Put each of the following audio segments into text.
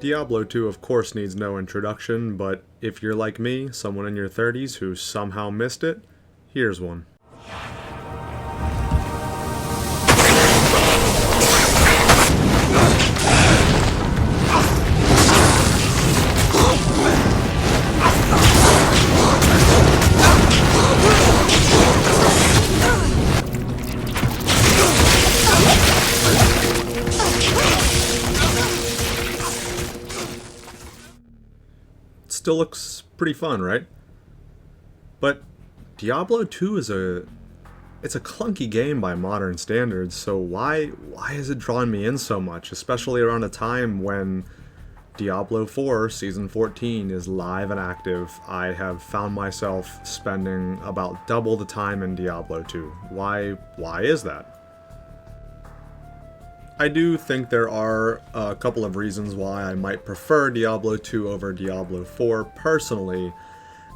Diablo 2 of course needs no introduction, but if you're like me, someone in your 30s who somehow missed it, here's one. Still looks pretty fun, right? But Diablo 2 it's a clunky game by modern standards, so why has it drawn me in so much, especially around a time when Diablo 4 Season 14 is live and active? I have found myself spending about double the time in Diablo 2. Why is that? I do think there are a couple of reasons why I might prefer Diablo 2 over Diablo 4 personally,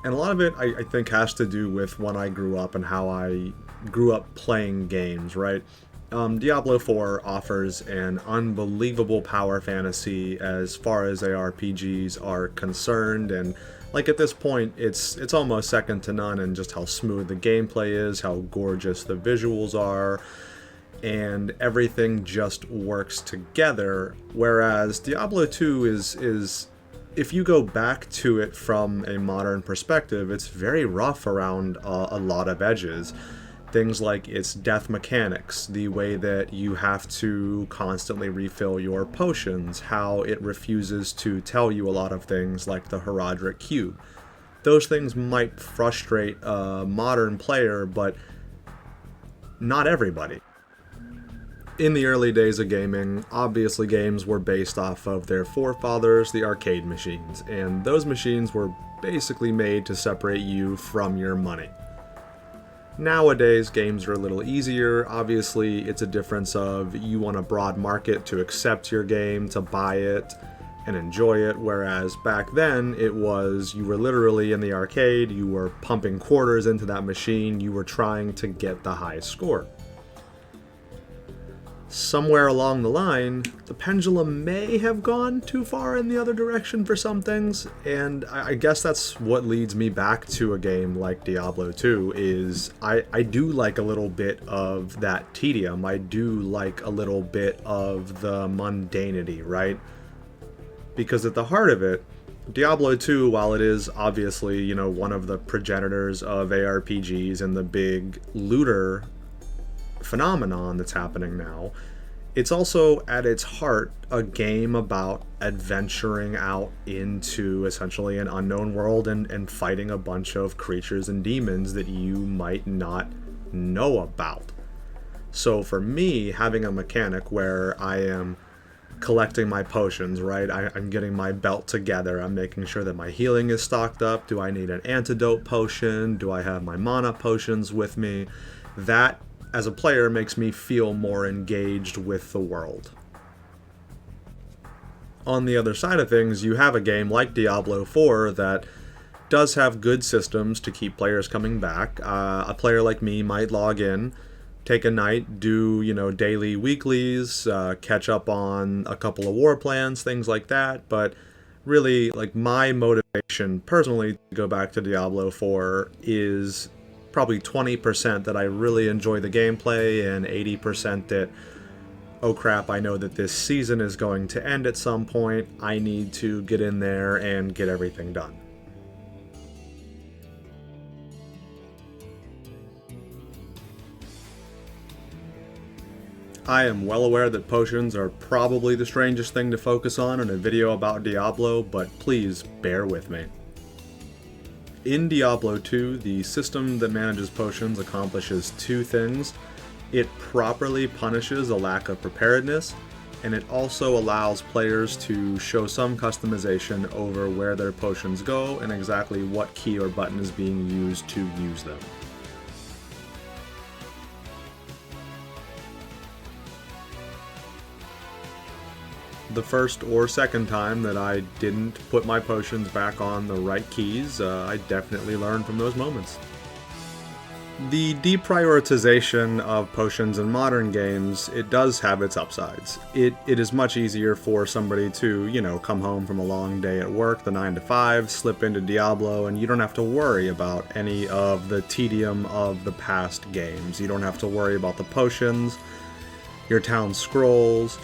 and a lot of it I think has to do with when I grew up and how I grew up playing games, right? Diablo 4 offers an unbelievable power fantasy as far as ARPGs are concerned, and like at this point it's almost second to none in just how smooth the gameplay is, how gorgeous the visuals are, and everything just works together. Whereas Diablo 2 is if you go back to it from a modern perspective, it's very rough around a lot of edges. Things like its death mechanics, the way that you have to constantly refill your potions, how it refuses to tell you a lot of things like the Herodric Cube. Those things might frustrate a modern player, but not everybody. In the early days of gaming, obviously games were based off of their forefathers, the arcade machines, and those machines were basically made to separate you from your money. Nowadays, games are a little easier. Obviously, it's a difference of you want a broad market to accept your game, to buy it, and enjoy it, whereas back then, it was you were literally in the arcade, you were pumping quarters into that machine, you were trying to get the high score. Somewhere along the line, the pendulum may have gone too far in the other direction for some things, and I guess that's what leads me back to a game like Diablo 2, is I do like a little bit of that tedium, I do like a little bit of the mundanity, right? Because at the heart of it, Diablo 2, while it is obviously, one of the progenitors of ARPGs and the big looter phenomenon that's happening now, it's also at its heart a game about adventuring out into essentially an unknown world and fighting a bunch of creatures and demons that you might not know about. So for me, having a mechanic where I am collecting my potions, right? I'm getting my belt together, I'm making sure that my healing is stocked up, do I need an antidote potion, do I have my mana potions with me? That as a player makes me feel more engaged with the world. On the other side of things, you have a game like Diablo 4 that does have good systems to keep players coming back. A player like me might log in, take a night, do daily weeklies, catch up on a couple of war plans, things like that, but really, like, my motivation personally to go back to Diablo 4 is probably 20% that I really enjoy the gameplay, and 80% that, oh crap, I know that this season is going to end at some point, I need to get in there and get everything done. I am well aware that potions are probably the strangest thing to focus on in a video about Diablo, but please bear with me. In Diablo 2, the system that manages potions accomplishes two things. It properly punishes a lack of preparedness, and it also allows players to show some customization over where their potions go and exactly what key or button is being used to use them. The first or second time that I didn't put my potions back on the right keys, I definitely learned from those moments. The deprioritization of potions in modern games, it does have its upsides. It is much easier for somebody to, come home from a long day at work, the 9 to 5, slip into Diablo, and you don't have to worry about any of the tedium of the past games. You don't have to worry about the potions, your town scrolls.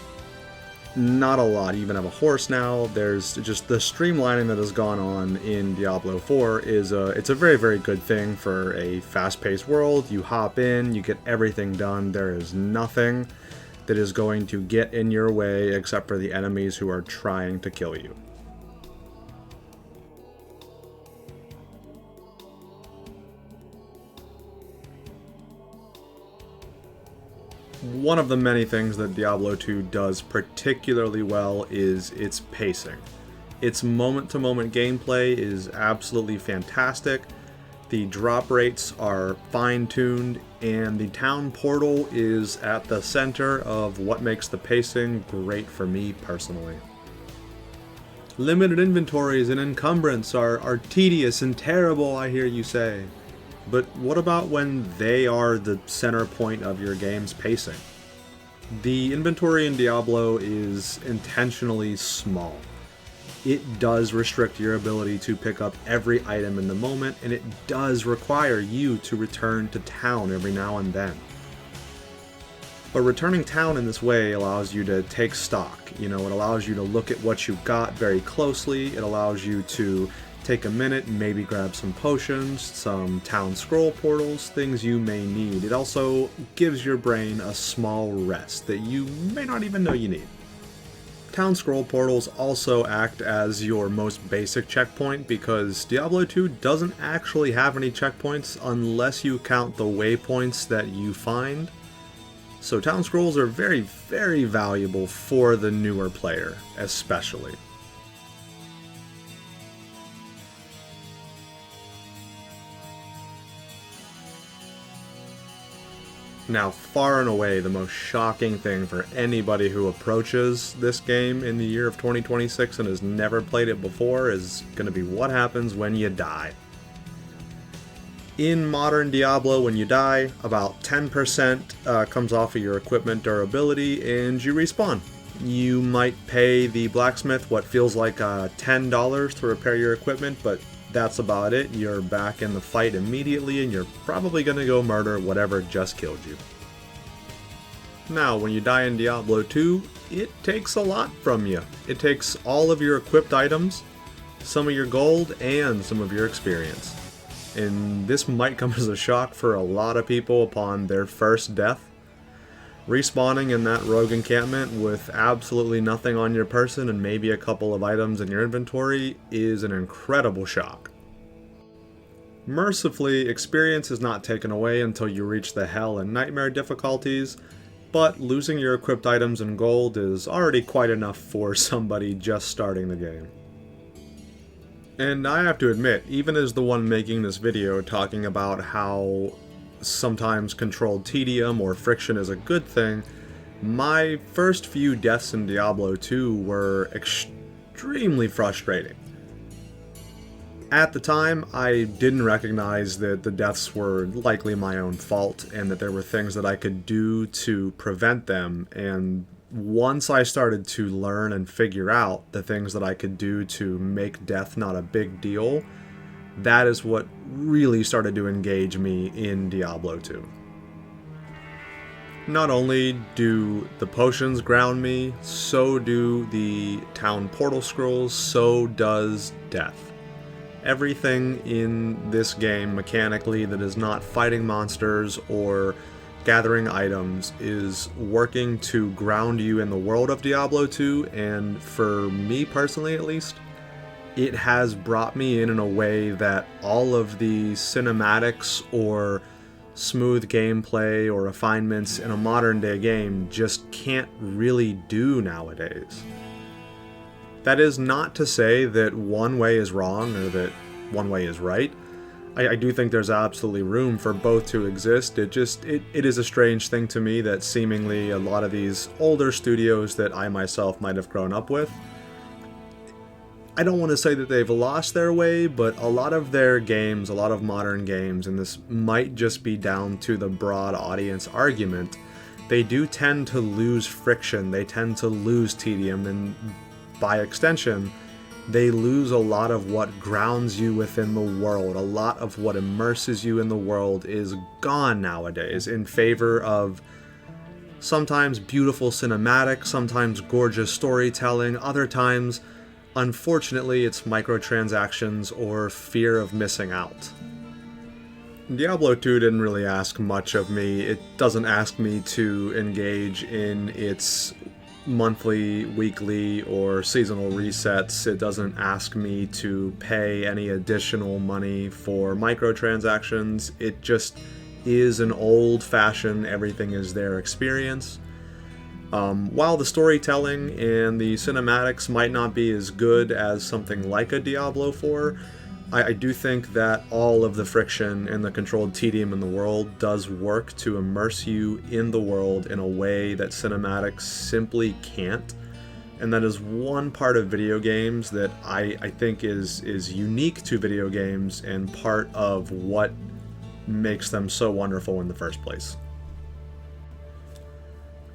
Not a lot. You even have a horse now. There's just the streamlining that has gone on in Diablo 4 it's a very, very good thing for a fast-paced world. You hop in, you get everything done. There is nothing that is going to get in your way except for the enemies who are trying to kill you. One of the many things that Diablo 2 does particularly well is its pacing. Its moment-to-moment gameplay is absolutely fantastic, the drop rates are fine-tuned, and the town portal is at the center of what makes the pacing great for me personally. Limited inventories and encumbrance are tedious and terrible, I hear you say. But what about when they are the center point of your game's pacing? The inventory in Diablo is intentionally small. It does restrict your ability to pick up every item in the moment, and it does require you to return to town every now and then. But returning town in this way allows you to take stock. It allows you to look at what you've got very closely. It allows you to take a minute and maybe grab some potions, some town scroll portals, things you may need. It also gives your brain a small rest that you may not even know you need. Town scroll portals also act as your most basic checkpoint because Diablo 2 doesn't actually have any checkpoints unless you count the waypoints that you find. So town scrolls are very, very valuable for the newer player, especially. Now, far and away, the most shocking thing for anybody who approaches this game in the year of 2026 and has never played it before is going to be what happens when you die. In modern Diablo, when you die, about 10% comes off of your equipment durability and you respawn. You might pay the blacksmith what feels like $10 to repair your equipment, but that's about it. You're back in the fight immediately and you're probably going to go murder whatever just killed you. Now, when you die in Diablo 2, it takes a lot from you. It takes all of your equipped items, some of your gold, and some of your experience. And this might come as a shock for a lot of people upon their first death. Respawning in that rogue encampment with absolutely nothing on your person and maybe a couple of items in your inventory is an incredible shock. Mercifully, experience is not taken away until you reach the Hell and Nightmare difficulties, but losing your equipped items and gold is already quite enough for somebody just starting the game. And I have to admit, even as the one making this video talking about how sometimes controlled tedium or friction is a good thing, my first few deaths in Diablo 2 were extremely frustrating. At the time, I didn't recognize that the deaths were likely my own fault and that there were things that I could do to prevent them, and once I started to learn and figure out the things that I could do to make death not a big deal, that is what really started to engage me in Diablo 2. Not only do the potions ground me, so do the town portal scrolls, so does death. Everything in this game mechanically that is not fighting monsters or gathering items is working to ground you in the world of Diablo 2, and for me personally at least, it has brought me in a way that all of the cinematics or smooth gameplay or refinements in a modern day game just can't really do nowadays. That is not to say that one way is wrong or that one way is right. I do think there's absolutely room for both to exist. It is a strange thing to me that seemingly a lot of these older studios that I myself might have grown up with I don't want to say that they've lost their way, but a lot of their games, a lot of modern games, and this might just be down to the broad audience argument, they do tend to lose friction, they tend to lose tedium, and by extension, they lose a lot of what grounds you within the world. A lot of what immerses you in the world is gone nowadays in favor of sometimes beautiful cinematics, sometimes gorgeous storytelling, other times, unfortunately, it's microtransactions or fear of missing out. Diablo 2 didn't really ask much of me. It doesn't ask me to engage in its monthly, weekly, or seasonal resets. It doesn't ask me to pay any additional money for microtransactions. It just is an old-fashioned everything is there experience. While the storytelling and the cinematics might not be as good as something like a Diablo 4, I do think that all of the friction and the controlled tedium in the world does work to immerse you in the world in a way that cinematics simply can't. And that is one part of video games that I think is unique to video games and part of what makes them so wonderful in the first place.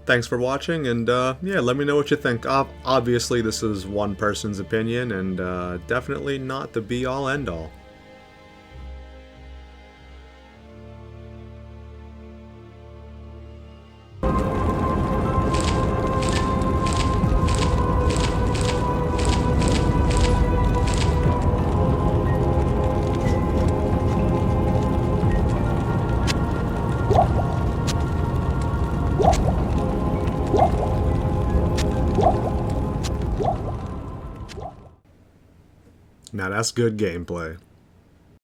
Thanks for watching, and yeah, let me know what you think. Obviously, this is one person's opinion, and definitely not the be-all, end-all. Now that's good gameplay.